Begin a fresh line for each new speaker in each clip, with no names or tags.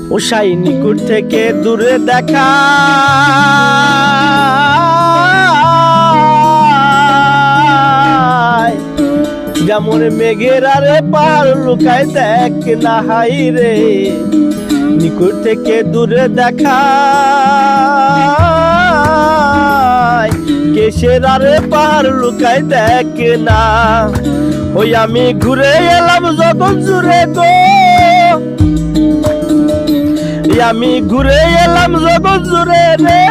ওসাই নিকুট থেকে দূরে দেখা যেমন মেঘের আরে পার লুকায় দেখ না হাই রে নিকুট থেকে দূরে দেখা কেশের আরে পার লুকায় দেখ না ওই আমি ঘুরে এলাম জগৎ জুড়ে গো আমি ঘুরে এলাম জগৎ জুড়ে রে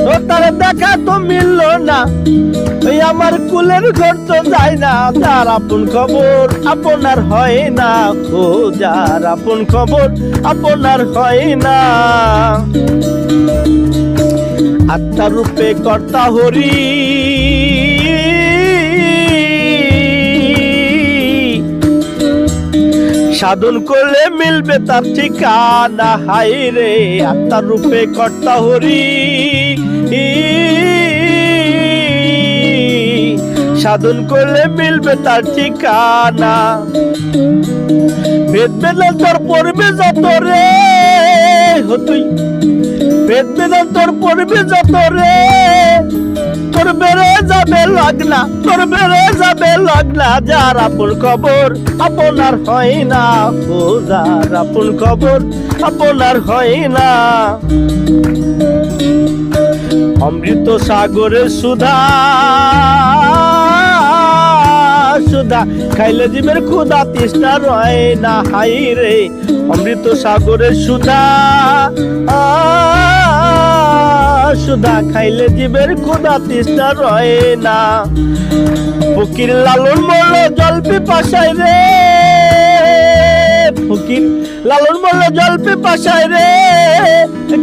ও তার দেখা তো মিলল না ওই আমার কুলের ঘর তো যায় না যার আপন খবর আপনার হয় না ও যার আপন খবর আপনার হয় না আত্মা রূপে কর্তা হরি সাধন করলে মিলবে তার ঠিকানা হাই রে আত্মার রূপে কর্তা হরি সাধন করলে মিলবে তার ঠিকানা ভেদ বেদান্তর পড়বে যত রে তুই ভেদ বেদান্তর পড়বে যত রে তোর বেড়ে যাবে লগনা তোর বেড়ে যাবে লগনা যার আপন খবর আপনার হয় না ও যার আপন খবর আপনার হয় না অমৃত সাগরের সুধা সুধা খাইলে জীবের ক্ষুধা তৃষ্ণা রয় না হাই রে অমৃত সাগরের সুধা সুধা খাইলে জীবের ক্ষুধা তৃষ্ণা রয় না ফকির লালন মরল জল পিপাসায় রে ফকির লালন মরল জল পিপাসায় রে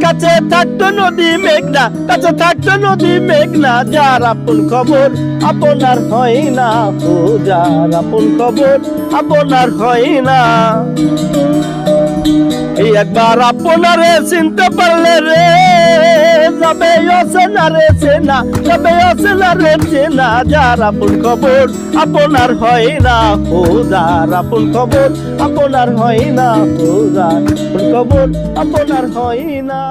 কাছে থাকতো নদী মেঘনা কাছে থাকতো নদী মেঘনা যার আপন খবর আপনার হয় না ও যার আপন খবর আপনার হয় না এই একবার আপনারে চিনতে পারলে রে যাবে অচেনা রে চেনা যাবে অচেনা রে চেনা যার আপন খবর আপনার হয় না ও যার আপন খবর আপনার হয় না ও যার আপন খবর আপনার হয় না।